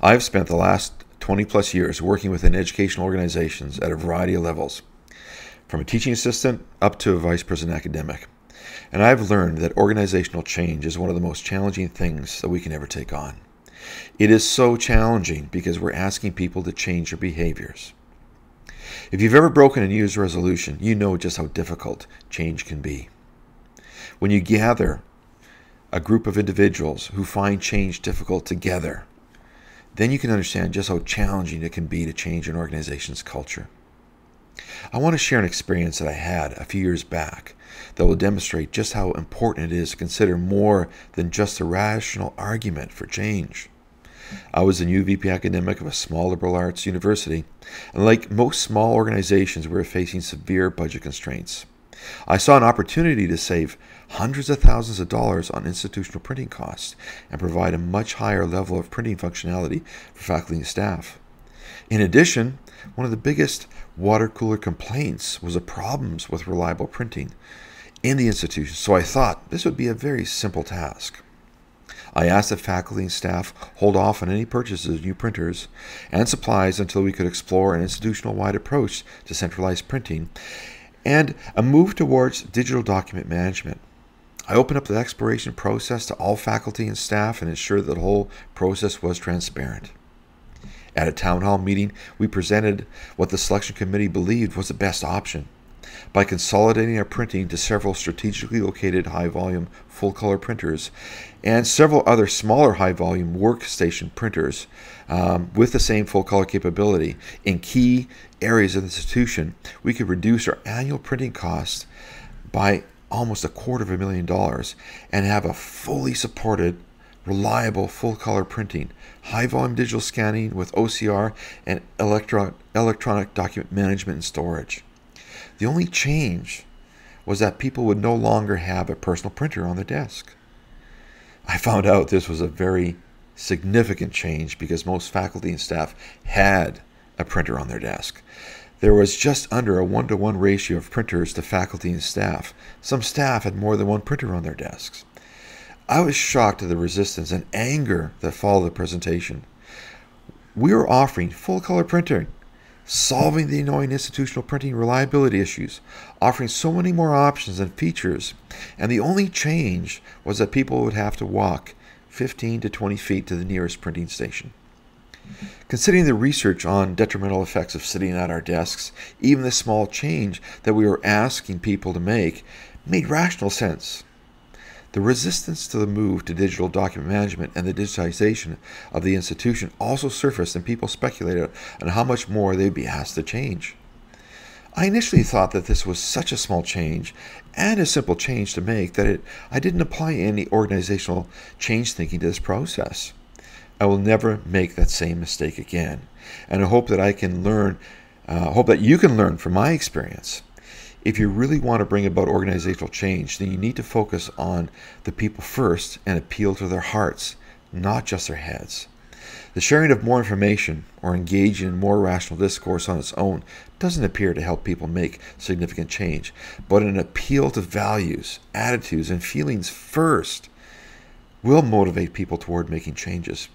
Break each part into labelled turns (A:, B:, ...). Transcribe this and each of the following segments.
A: I've spent the last 20 plus years working within educational organizations at a variety of levels, from a teaching assistant up to a vice president academic. And I've learned that organizational change is one of the most challenging things that we can ever take on. It is so challenging because we're asking people to change their behaviors. If you've ever broken a New Year's resolution, you know just how difficult change can be. When you gather a group of individuals who find change difficult together, then you can understand just how challenging it can be to change an organization's culture. I want to share an experience that I had a few years back that will demonstrate just how important it is to consider more than just a rational argument for change. I was a new VP academic of a small liberal arts university, and like most small organizations, we were facing severe budget constraints. I saw an opportunity to save hundreds of thousands of dollars on institutional printing costs and provide a much higher level of printing functionality for faculty and staff. In addition, one of the biggest water cooler complaints was the problems with reliable printing in the institution, so I thought this would be a very simple task. I asked that faculty and staff hold off on any purchases of new printers and supplies until we could explore an institutional-wide approach to centralized printing and a move towards digital document management. I opened up the exploration process to all faculty and staff and ensured that the whole process was transparent. At a town hall meeting, we presented what the selection committee believed was the best option. By consolidating our printing to several strategically located high-volume full-color printers and several other smaller high-volume workstation printers with the same full-color capability in key areas of the institution, we could reduce our annual printing costs by almost $250,000 and have a fully supported, reliable full-color printing, high-volume digital scanning with OCR and electronic document management and storage. The only change was that people would no longer have a personal printer on their desk. I found out this was a very significant change because most faculty and staff had a printer on their desk. There was just under a 1-to-1 ratio of printers to faculty and staff. Some staff had more than one printer on their desks. I was shocked at the resistance and anger that followed the presentation. We were offering full-color printing, solving the annoying institutional printing reliability issues, offering so many more options and features, and the only change was that people would have to walk 15 to 20 feet to the nearest printing station. Considering the research on detrimental effects of sitting at our desks, even the small change that we were asking people to make made rational sense. The resistance to the move to digital document management and the digitization of the institution also surfaced, and people speculated on how much more they'd be asked to change. I initially thought that this was such a small change and a simple change to make that I didn't apply any organizational change thinking to this process. I will never make that same mistake again, and I hope that you can learn from my experience. If you really want to bring about organizational change, then you need to focus on the people first and appeal to their hearts, not just their heads. The sharing of more information or engaging in more rational discourse on its own doesn't appear to help people make significant change, but an appeal to values, attitudes, and feelings first will motivate people toward making changes.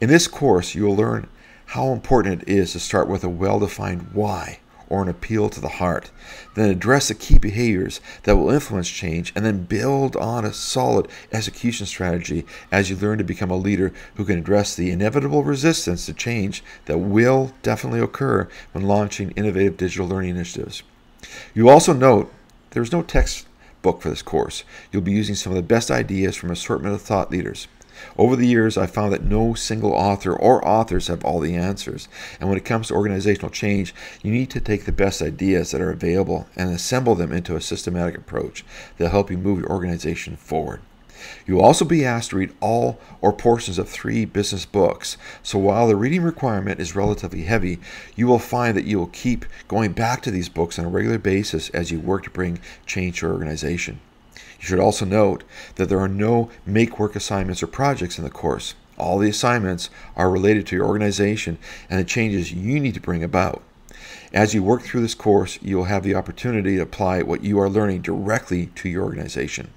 A: In this course, you will learn how important it is to start with a well-defined why, or an appeal to the heart, then address the key behaviors that will influence change, and then build on a solid execution strategy as you learn to become a leader who can address the inevitable resistance to change that will definitely occur when launching innovative digital learning initiatives. You also note there's no textbook for this course. You'll be using some of the best ideas from an assortment of thought leaders. Over the years, I've found that no single author or authors have all the answers. And when it comes to organizational change, you need to take the best ideas that are available and assemble them into a systematic approach that'll help you move your organization forward. You will also be asked to read all or portions of 3 business books. So while the reading requirement is relatively heavy, you will find that you will keep going back to these books on a regular basis as you work to bring change to your organization. You should also note that there are no make-work assignments or projects in the course. All the assignments are related to your organization and the changes you need to bring about. As you work through this course, you will have the opportunity to apply what you are learning directly to your organization.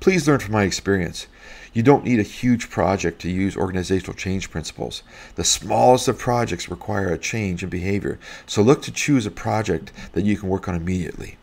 A: Please learn from my experience. You don't need a huge project to use organizational change principles. The smallest of projects require a change in behavior, so look to choose a project that you can work on immediately.